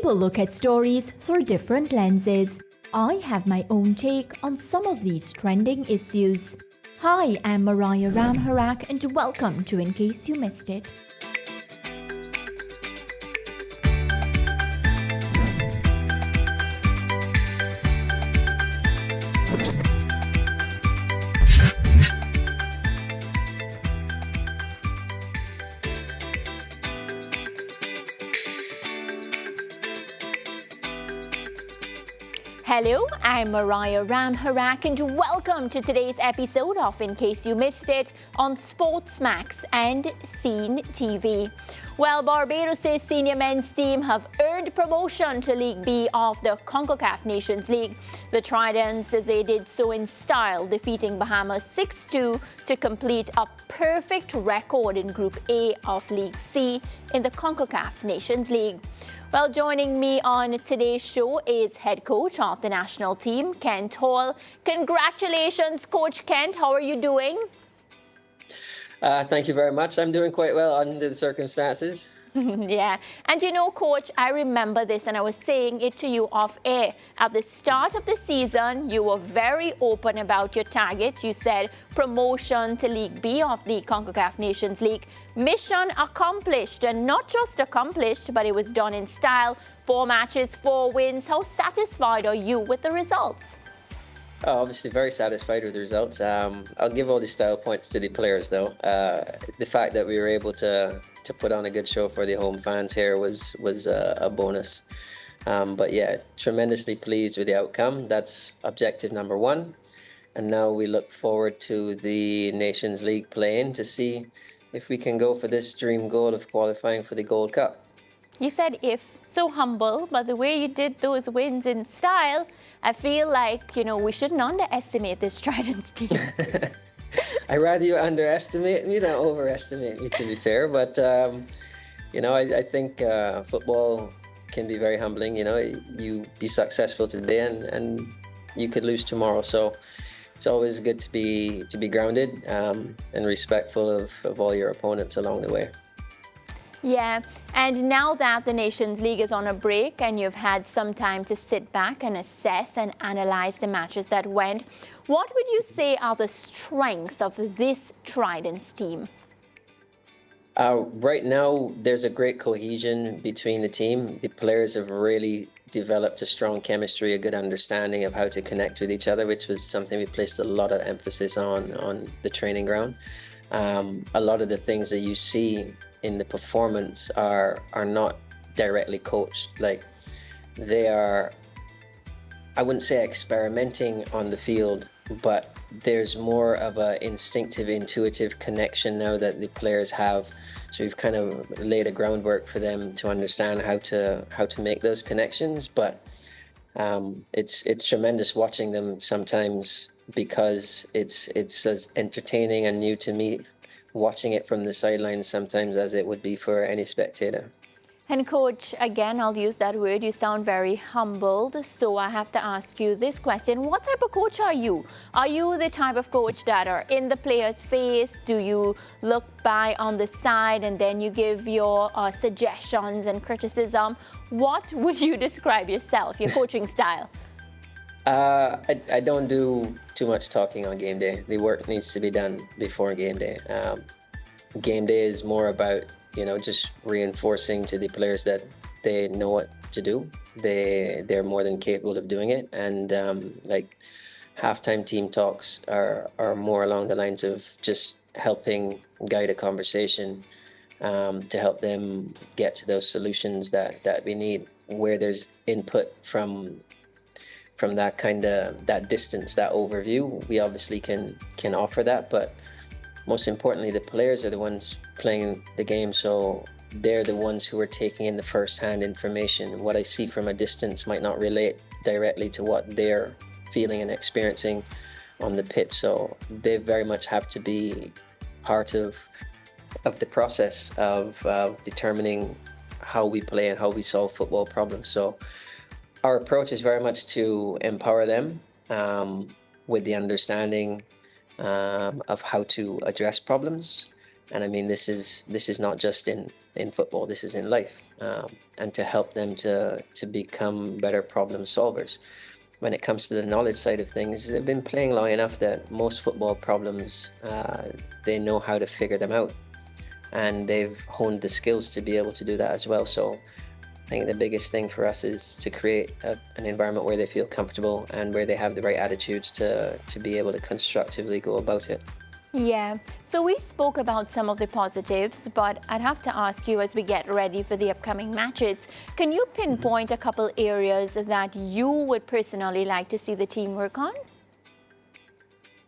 People look at stories through different lenses. I have my own take on some of these trending issues. Hi, I'm Mariah Ramharak and welcome to In Case You Missed It. Hello, I'm Mariah Ramharak and welcome to today's episode of In Case You Missed It on SportsMax and CEEN TV. Well, Barbados' senior men's team have earned promotion to League B of the CONCACAF Nations League. The Tridents, they did so in style, defeating Bahamas 6-2 to complete a perfect record in Group A of League C in the CONCACAF Nations League. Well, joining me on today's show is head coach of the national team, Kent Hall. Congratulations, Coach Kent. How are you doing? Thank you very much. I'm doing quite well under the circumstances. Yeah. And you know, Coach, I remember this and I was saying it to you off air. At the start of the season, you were very open about your target. You said promotion to League B of the CONCACAF Nations League. Mission accomplished, and not just accomplished, but it was done in style. 4 matches, 4 wins. How satisfied are you with the results? Obviously very satisfied with the results. I'll give all the style points to the players though. The fact that we were able to put on a good show for the home fans here was a bonus. But yeah, tremendously pleased with the outcome. That's objective number 1. And now we look forward to the Nations League play-in to see if we can go for this dream goal of qualifying for the Gold Cup. You said if, so humble, but the way you did those wins in style, I feel like, you know, we shouldn't underestimate this Tridents team. I'd rather you underestimate me than overestimate me, to be fair. But, you know, I think football can be very humbling. You know, you be successful today and you could lose tomorrow. So it's always good to be grounded and respectful of all your opponents along the way. Yeah, and now that the Nations League is on a break and you've had some time to sit back and assess and analyze the matches that went, what would you say are the strengths of this Tridents team? Right now, there's a great cohesion between the team. The players have really developed a strong chemistry, a good understanding of how to connect with each other, which was something we placed a lot of emphasis on the training ground. A lot of the things that you see in the performance are not directly coached. Like, they are, I wouldn't say experimenting on the field, but there's more of an instinctive, intuitive connection now that the players have. So we've kind of laid a groundwork for them to understand how to make those connections. But it's tremendous watching them sometimes, because it's as entertaining and new to me watching it from the sidelines sometimes as it would be for any spectator. And Coach, again, I'll use that word, you sound very humbled. So I have to ask you this question. What type of coach are you? Are you the type of coach that are in the player's face? Do you look by on the side and then you give your suggestions and criticism? What would you describe yourself, your coaching style? I don't do too much talking on game day. The work needs to be done before game day. Game day is more about, you know, just reinforcing to the players that they know what to do. They're more than capable of doing it. And like halftime team talks are more along the lines of just helping guide a conversation to help them get to those solutions that we need, where there's input from that distance, that overview. We obviously can offer that, but most importantly, the players are the ones playing the game, so they're the ones who are taking in the first-hand information. What I see from a distance might not relate directly to what they're feeling and experiencing on the pitch, so they very much have to be part of the process of determining how we play and how we solve football problems. So our approach is very much to empower them with the understanding of how to address problems. And I mean, this is not just in in football. This is in life, and to help them to become better problem solvers. When it comes to the knowledge side of things, they've been playing long enough that most football problems, they know how to figure them out, and they've honed the skills to be able to do that as well. So I think the biggest thing for us is to create an environment where they feel comfortable and where they have the right attitudes to be able to constructively go about it. Yeah, so we spoke about some of the positives, but I'd have to ask you, as we get ready for the upcoming matches, can you pinpoint a couple areas that you would personally like to see the team work on?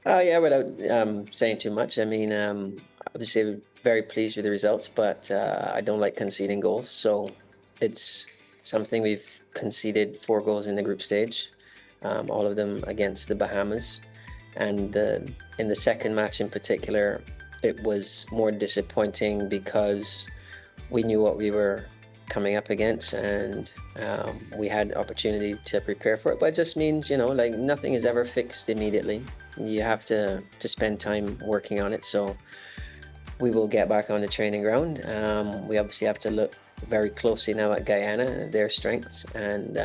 Yeah, without saying too much, I mean, obviously very pleased with the results, but I don't like conceding goals. So it's something we've conceded 4 goals in the group stage, all of them against the Bahamas. And in the second match in particular, it was more disappointing because we knew what we were coming up against, and we had opportunity to prepare for it. But it just means, you know, like, nothing is ever fixed immediately. You have to spend time working on it. So we will get back on the training ground. We obviously have to look very closely now at Guyana, their strengths, and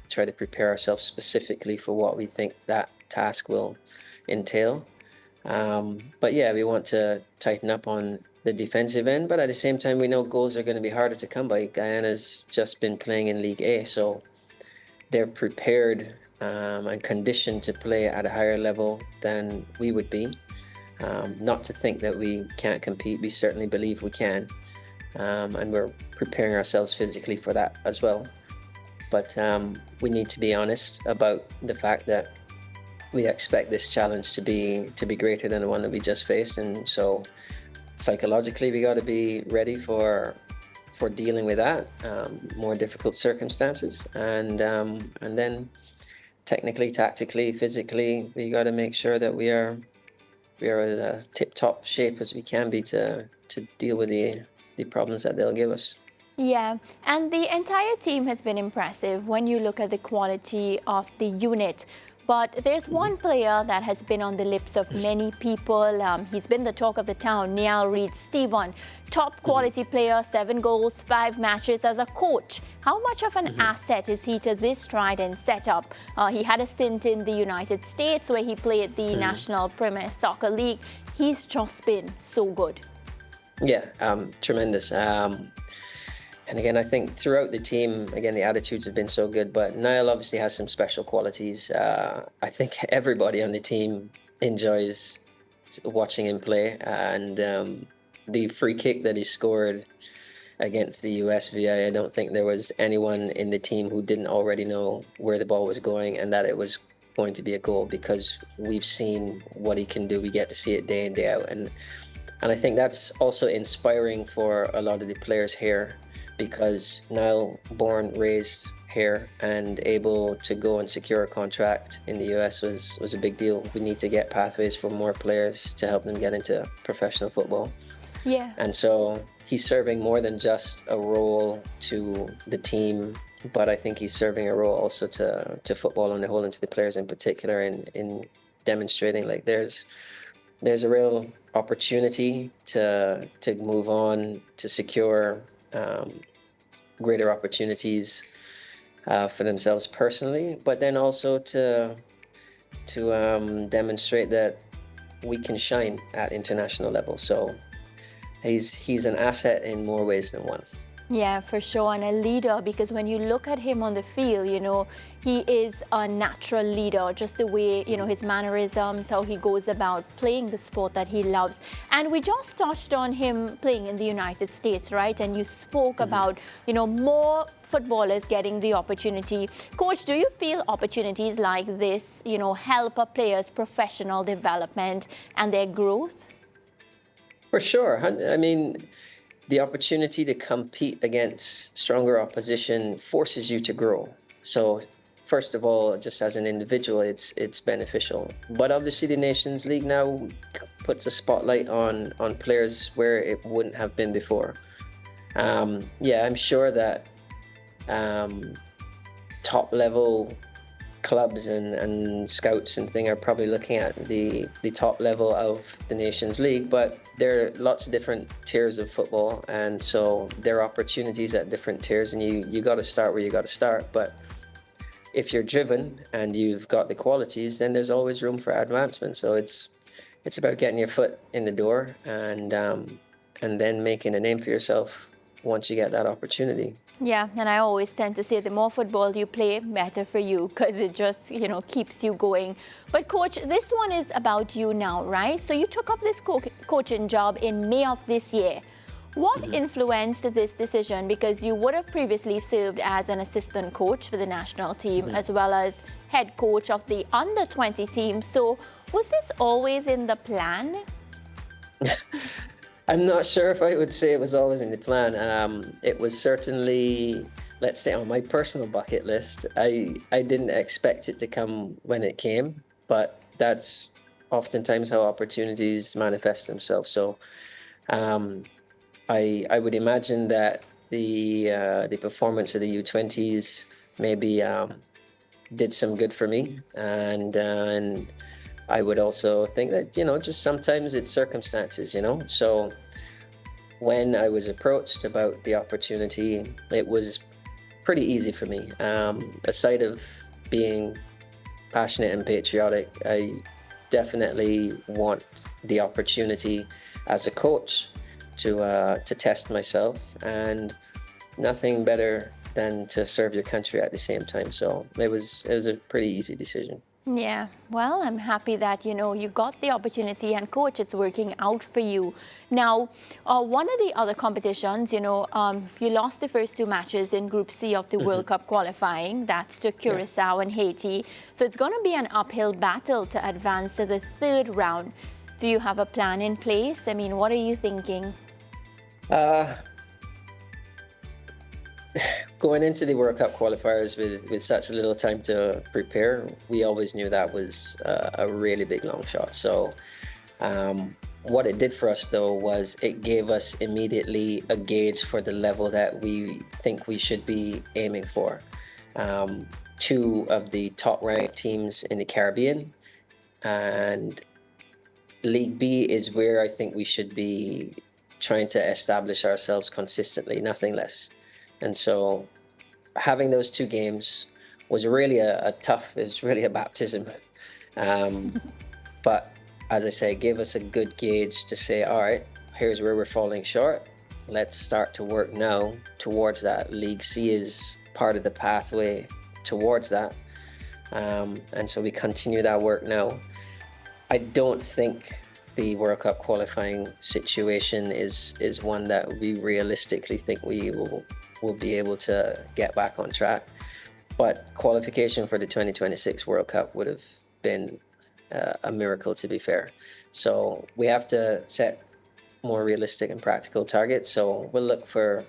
try to prepare ourselves specifically for what we think that task will entail. But yeah, we want to tighten up on the defensive end, but at the same time, we know goals are going to be harder to come by. Guyana's just been playing in League A, so they're prepared and conditioned to play at a higher level than we would be. Not to think that we can't compete, we certainly believe we can, and we're preparing ourselves physically for that as well. But we need to be honest about the fact that we expect this challenge to be greater than the one that we just faced, and so psychologically we got to be ready for dealing with that, more difficult circumstances, and then technically, tactically, physically, we got to make sure that we are in a tip-top shape as we can be to deal with the problems that they'll give us. Yeah, and the entire team has been impressive when you look at the quality of the unit. But there's one player that has been on the lips of many people. He's been the talk of the town, Neel Reed. Steven, top quality player, 7 goals, 5 matches as a coach. How much of an asset is he to this Trident setup? He had a stint in the United States where he played the National Premier Soccer League. He's just been so good. Yeah, tremendous. And again, I think throughout the team, again, the attitudes have been so good, but Neel obviously has some special qualities. I think everybody on the team enjoys watching him play, and the free kick that he scored against the USVI, I don't think there was anyone in the team who didn't already know where the ball was going and that it was going to be a goal, because we've seen what he can do. We get to see it day in, day out. And I think that's also inspiring for a lot of the players here, because Neel, born, raised here, and able to go and secure a contract in the US was a big deal. We need to get pathways for more players to help them get into professional football. Yeah. And so he's serving more than just a role to the team, but I think he's serving a role also to football on the whole, and to the players in particular, in demonstrating like there's a real opportunity to move on, to secure greater opportunities for themselves personally, but then also to demonstrate that we can shine at international level. So he's an asset in more ways than one. Yeah, for sure, and a leader, because when you look at him on the field, you know, he is a natural leader, just the way, you know, his mannerisms, how he goes about playing the sport that he loves. And we just touched on him playing in the United States, right? And you spoke about, you know, more footballers getting the opportunity. Coach, do you feel opportunities like this, you know, help a player's professional development and their growth? For sure. I mean, the opportunity to compete against stronger opposition forces you to grow. So first of all, just as an individual, it's beneficial. But obviously the Nations League now puts a spotlight on players where it wouldn't have been before. Yeah, I'm sure that top level clubs and scouts and thing are probably looking at the top level of the Nations League, but there are lots of different tiers of football, and so there are opportunities at different tiers, and you got to start where you got to start. But if you're driven and you've got the qualities, then there's always room for advancement. So it's about getting your foot in the door and then making a name for yourself once you get that opportunity. Yeah, and I always tend to say the more football you play, better for you, because it just, keeps you going. But Coach, this one is about you now, right? So you took up this coaching job in May of this year. What influenced this decision? Because you would have previously served as an assistant coach for the national team, as well as head coach of the under-20 team. So was this always in the plan? I'm not sure if I would say it was always in the plan. It was certainly, let's say, on my personal bucket list. I didn't expect it to come when it came, but that's oftentimes how opportunities manifest themselves. So I would imagine that the performance of the U20s maybe did some good for me, and I would also think that, just sometimes it's circumstances, So when I was approached about the opportunity, it was pretty easy for me. Aside of being passionate and patriotic, I definitely want the opportunity as a coach to test myself, and nothing better than to serve your country at the same time. So it was a pretty easy decision. Yeah, well, I'm happy that, you got the opportunity, and Coach, it's working out for you. Now, one of the other competitions, you lost the first two matches in Group C of the World Cup qualifying. That's to Curacao and Haiti. So it's going to be an uphill battle to advance to the third round. Do you have a plan in place? I mean, what are you thinking? Going into the World Cup qualifiers with such little time to prepare, we always knew that was a really big long shot. So what it did for us, though, was it gave us immediately a gauge for the level that we think we should be aiming for. Two of the top ranked teams in the Caribbean, and League B is where I think we should be trying to establish ourselves consistently, nothing less. And so having those two games was really it was really a baptism. But as I say, it gave us a good gauge to say, all right, here's where we're falling short. Let's start to work now towards that. League C is part of the pathway towards that. And so we continue that work now. I don't think the World Cup qualifying situation is one that we realistically think we will be able to get back on track. But qualification for the 2026 World Cup would have been a miracle, to be fair. So we have to set more realistic and practical targets. So we'll look for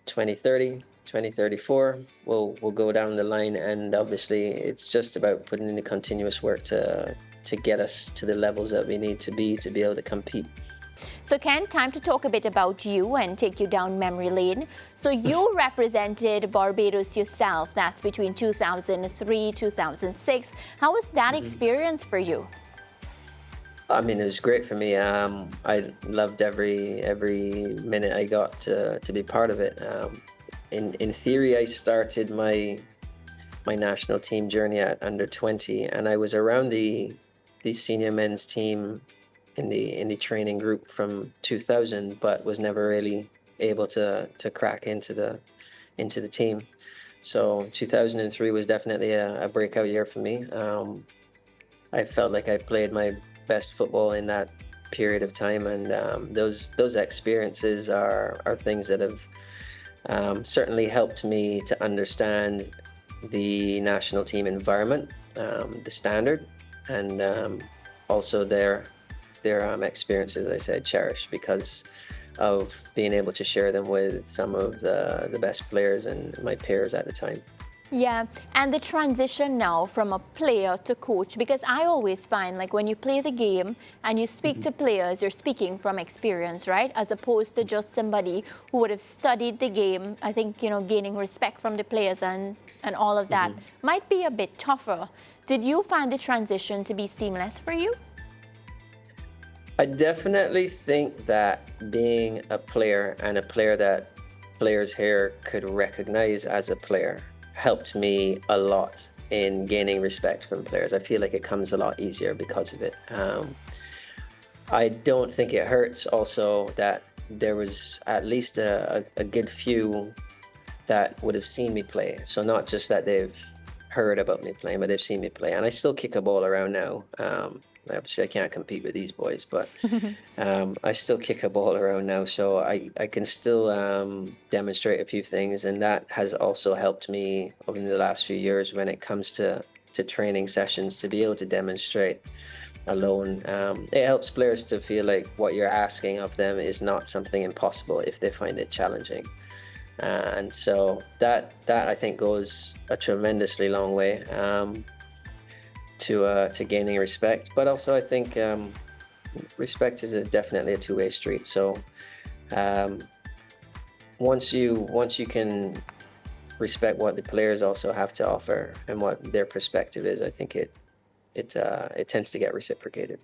2030, 2034. We'll go down the line, and obviously it's just about putting in the continuous work to get us to the levels that we need to be able to compete. So Ken, time to talk a bit about you and take you down memory lane. So you represented Barbados yourself. That's between 2003, 2006. How was that experience for you? I mean, it was great for me. I loved every minute I got to be part of it. In theory, I started my national team journey at under 20, and I was around the senior men's team in the training group from 2000, but was never really able to crack into the team. So 2003 was definitely a breakout year for me. I felt like I played my best football in that period of time, and those experiences are things that have certainly helped me to understand the national team environment, the standard, and also their experiences, I said, cherish because of being able to share them with some of the best players and my peers at the time. Yeah, and the transition now from a player to coach, because I always find like when you play the game and you speak to players, you're speaking from experience, right? As opposed to just somebody who would have studied the game. I think, gaining respect from the players and all of that might be a bit tougher. Did you find the transition to be seamless for you? I definitely think that being a player and a player that players here could recognize as a player helped me a lot in gaining respect from players. I feel like it comes a lot easier because of it. I don't think it hurts also that there was at least a good few that would have seen me play. So not just that they've heard about me playing, but they've seen me play. And I still kick a ball around now. Obviously, I can't compete with these boys, but I still kick a ball around now. So I can still demonstrate a few things. And that has also helped me over the last few years when it comes to training sessions to be able to demonstrate alone. It helps players to feel like what you're asking of them is not something impossible if they find it challenging. And so that I think goes a tremendously long way to gaining respect. But also I think respect is definitely a two-way street. So once you can respect what the players also have to offer and what their perspective is, I think it tends to get reciprocated.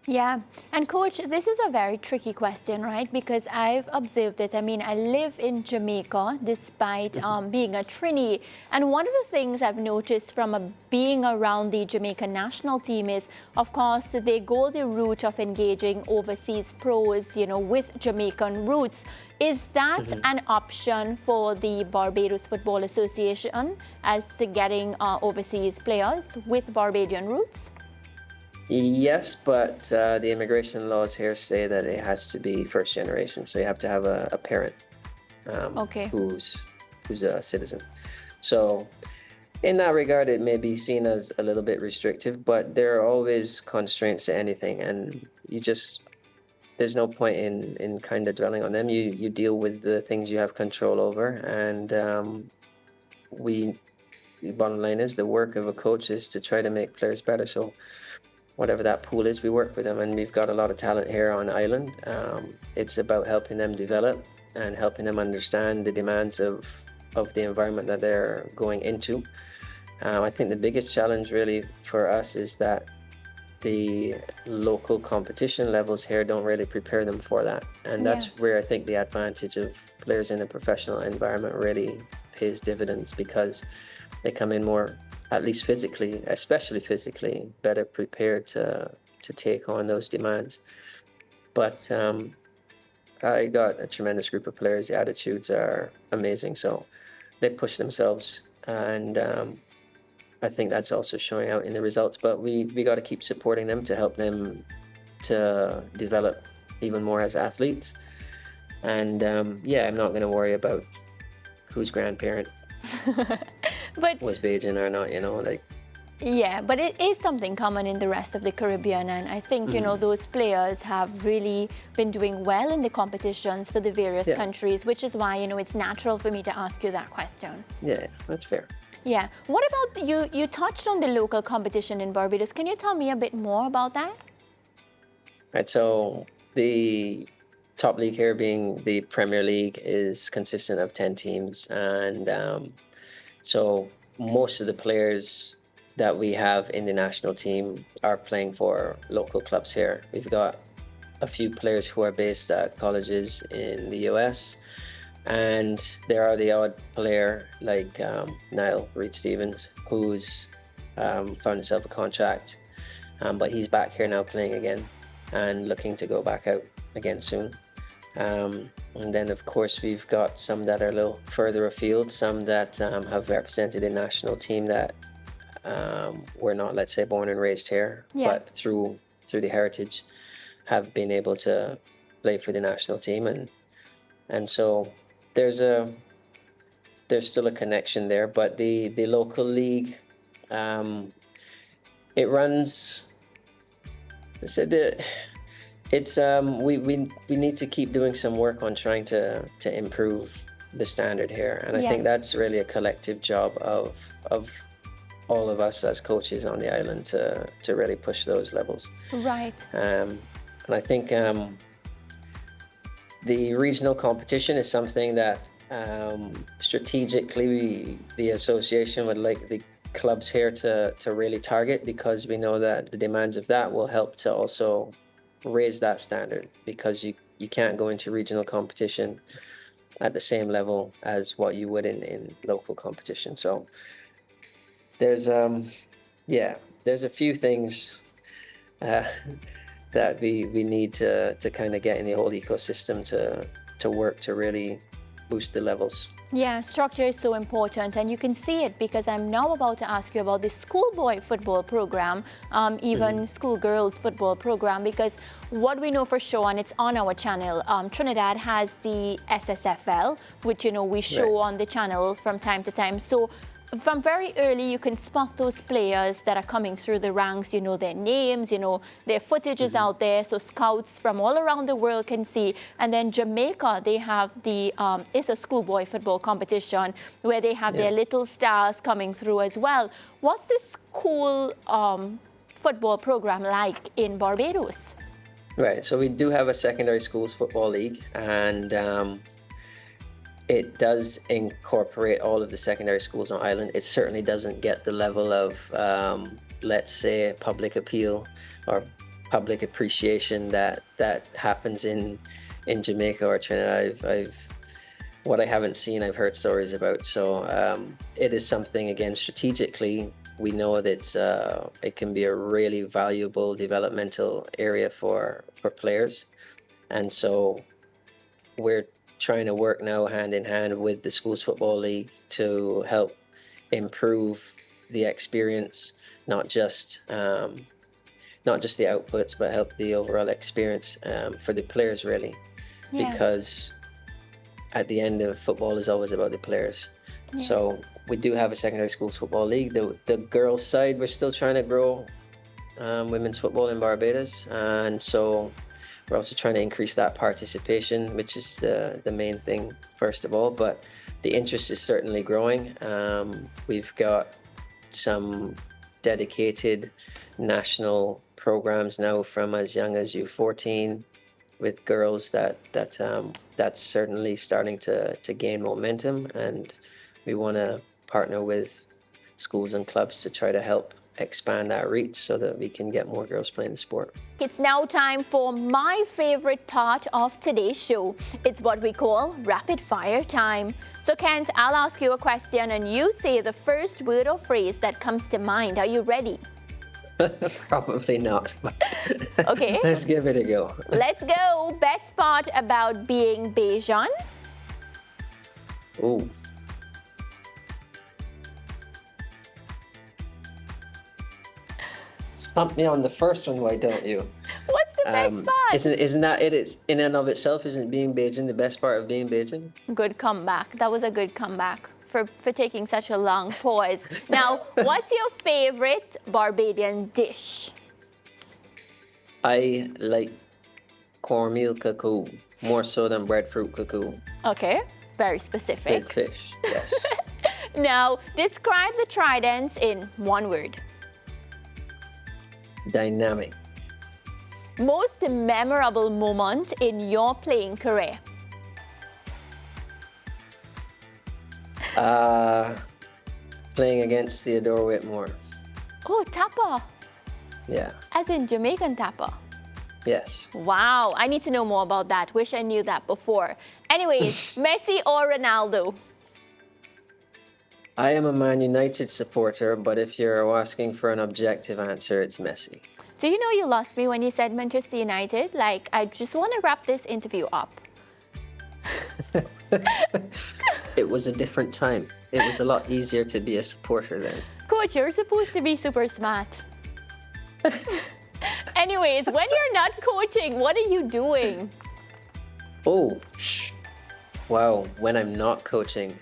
Yeah, and coach, this is a very tricky question, right? Because I've observed it. I mean, I live in Jamaica despite being a Trini. And one of the things I've noticed from being around the Jamaican national team is, of course, they go the route of engaging overseas pros, with Jamaican roots. Is that an option for the Barbados Football Association as to getting overseas players with Barbadian roots? Yes, but the immigration laws here say that it has to be first generation. So you have to have a parent who's a citizen. So in that regard, it may be seen as a little bit restrictive, but there are always constraints to anything. And there's no point in kind of dwelling on them. You deal with the things you have control over. And the bottom line is the work of a coach is to try to make players better. So whatever that pool is, we work with them, and we've got a lot of talent here on island. It's about helping them develop and helping them understand the demands of the environment that they're going into. I think the biggest challenge really for us is that the local competition levels here don't really prepare them for that. And that's where I think the advantage of players in a professional environment really pays dividends, because they come in more, at least physically, especially physically, better prepared to take on those demands. But I got a tremendous group of players. The attitudes are amazing. So they push themselves, and I think that's also showing out in the results. But we got to keep supporting them to help them to develop even more as athletes. And I'm not going to worry about whose grandparent but was Bajan or not, Yeah, but it is something common in the rest of the Caribbean, and I think, those players have really been doing well in the competitions for the various countries, which is why, it's natural for me to ask you that question. Yeah, that's fair. Yeah. What about, you touched on the local competition in Barbados. Can you tell me a bit more about that? Right, so the top league here, being the Premier League, is consistent of 10 teams, and so most of the players that we have in the national team are playing for local clubs here. We've got a few players who are based at colleges in the US, and there are the odd player like Neel Reed who's found himself a contract, but he's back here now playing again and looking to go back out again soon. And then, of course, we've got some that are a little further afield, some that have represented a national team that were not, let's say, born and raised here, but through the heritage have been able to play for the national team. And so there's still a connection there. But the local league, it runs, I said that it's we need to keep doing some work on trying to improve the standard here. And I think that's really a collective job of all of us as coaches on the island to really push those levels. Right. And I think the regional competition is something that strategically the association would like the clubs here to really target, because we know that the demands of that will help to also raise that standard, because you can't go into regional competition at the same level as what you would in local competition. So there's a few things that we need to kind of get in the whole ecosystem to work to really boost the levels. Yeah, structure is so important, and you can see it because I'm now about to ask you about the schoolboy football program, even schoolgirls football program, because what we know for sure, and it's on our channel, Trinidad has the SSFL, which, you know, we show on the channel from time to time. So from very early, you can spot those players that are coming through the ranks. You know their names, you know their footage is out there, so scouts from all around the world can see. And then Jamaica, they have the it's a schoolboy football competition where they have their little stars coming through as well. What's this school football program like in Barbados? Right, so we do have a secondary schools football league, and it does incorporate all of the secondary schools on island. It certainly doesn't get the level of, let's say, public appeal or public appreciation that happens in Jamaica or Trinidad. What I haven't seen, I've heard stories about. So it is something, again, strategically, we know that it can be a really valuable developmental area for players. And so we're trying to work now hand in hand with the Schools Football League to help improve the experience, not just the outputs, but help the overall experience for the players, really. Because at the end of football is always about the players. So we do have a secondary schools football league. The girls side, we're still trying to grow women's football in Barbados, and so we're also trying to increase that participation, which is the main thing, first of all. But the interest is certainly growing. We've got some dedicated national programs now from as young as U14 with girls that's certainly starting to gain momentum. And we want to partner with schools and clubs to try to help expand that reach so that we can get more girls playing the sport. It's now time for my favorite part of today's show. It's what we call rapid fire time. So Kent, I'll ask you a question and you say the first word or phrase that comes to mind. Are you ready? Probably not. Okay. Let's give it a go. Let's go. Best part about being Bajan? Ooh. Stump me on the first one, why don't you? What's the best part? Isn't that it? It's in and of itself, isn't being Bajan the best part of being Bajan? Good comeback. That was a good comeback for taking such a long pause. Now, what's your favorite Barbadian dish? I like cornmeal cacao more so than breadfruit cacao. Okay, very specific. Big fish, yes. Now, describe the Tridents in one word. Dynamic. Most memorable moment in your playing career? Playing against Theodore Whitmore. Oh, tapa. Yeah. As in Jamaican tapa. Yes. Wow, I need to know more about that. Wish I knew that before. Anyways, Messi or Ronaldo? I am a Man United supporter, but if you're asking for an objective answer, it's Messi. Do you know you lost me when you said Manchester United? Like, I just want to wrap this interview up. It was a different time. It was a lot easier to be a supporter then. Coach, you're supposed to be super smart. Anyways, when you're not coaching, what are you doing? Oh, wow, when I'm not coaching.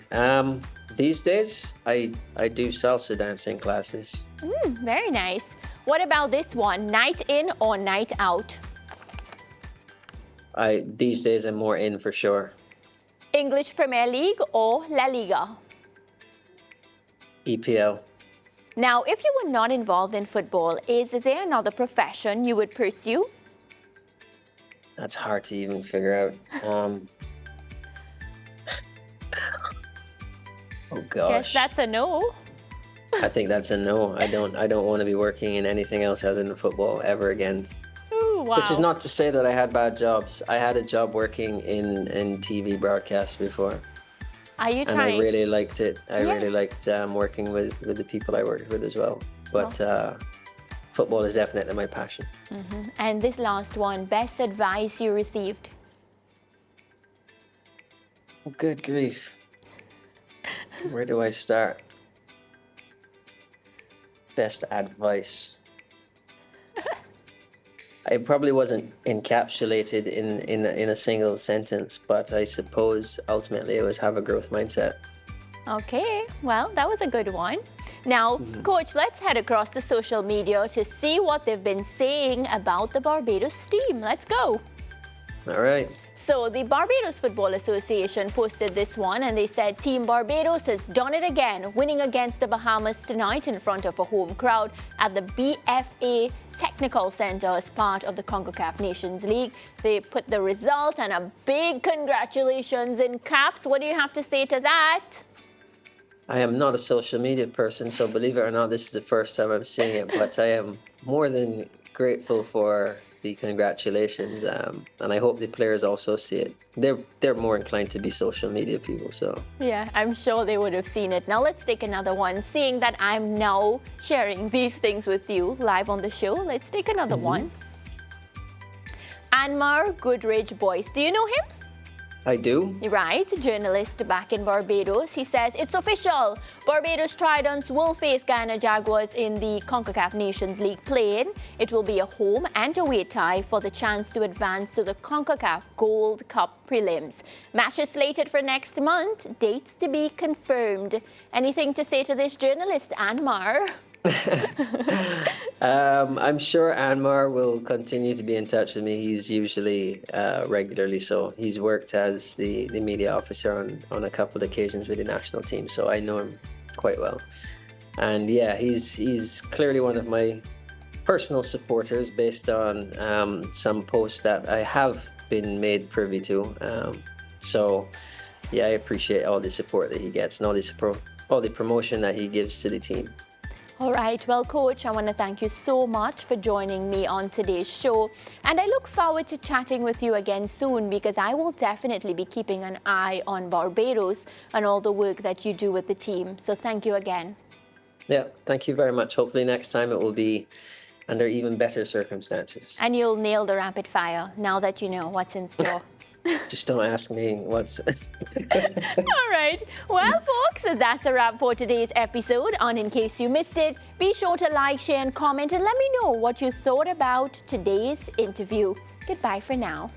These days, I do salsa dancing classes. Very nice. What about this one? Night in or night out? These days I'm more in for sure. English Premier League or La Liga? EPL. Now, if you were not involved in football, is there another profession you would pursue? That's hard to even figure out. Oh gosh. Guess that's a no. I think that's a no. I don't want to be working in anything else other than football ever again. Ooh, wow. Which is not to say that I had bad jobs. I had a job working in TV broadcast before. Are you And trying? I really liked it. I Yeah. really liked working with the people I worked with as well. But football is definitely my passion. And this last one, best advice you received? Oh, good grief. Where do I start? Best advice. It probably wasn't encapsulated in a single sentence, but I suppose ultimately it was have a growth mindset. Okay, well, that was a good one. Now, Coach, let's head across the social media to see what they've been saying about the Barbados team. Let's go. All right. So the Barbados Football Association posted this one and they said Team Barbados has done it again, winning against the Bahamas tonight in front of a home crowd at the BFA Technical Center as part of the CONCACAF Nations League. They put the result and a big congratulations in caps. What do you have to say to that? I am not a social media person, so believe it or not, this is the first time I'm seeing it, but I am more than grateful for the congratulations, and I hope the players also see it. They're more inclined to be social media people, so. Yeah, I'm sure they would have seen it. Now let's take another one. Seeing that I'm now sharing these things with you live on the show, let's take another one. Anmar Goodridge Boyce, do you know him? I do. Right, journalist back in Barbados. He says it's official. Barbados Tridents will face Guyana Jaguars in the CONCACAF Nations League play-in. It will be a home and away tie for the chance to advance to the CONCACAF Gold Cup prelims. Matches slated for next month. Dates to be confirmed. Anything to say to this journalist, Anmar? I'm sure Anmar will continue to be in touch with me. He's usually regularly so. He's worked as the media officer on a couple of occasions with the national team, so I know him quite well. And yeah, he's clearly one of my personal supporters based on some posts that I have been made privy to. So yeah, I appreciate all the support that he gets and all the promotion that he gives to the team. All right, well, Coach, I want to thank you so much for joining me on today's show. And I look forward to chatting with you again soon because I will definitely be keeping an eye on Barbados and all the work that you do with the team. So thank you again. Yeah, thank you very much. Hopefully next time it will be under even better circumstances. And you'll nail the rapid fire now that you know what's in store. Just don't ask me what's... All right. Well, folks, that's a wrap for today's episode on In Case You Missed It. Be sure to like, share and comment and let me know what you thought about today's interview. Goodbye for now.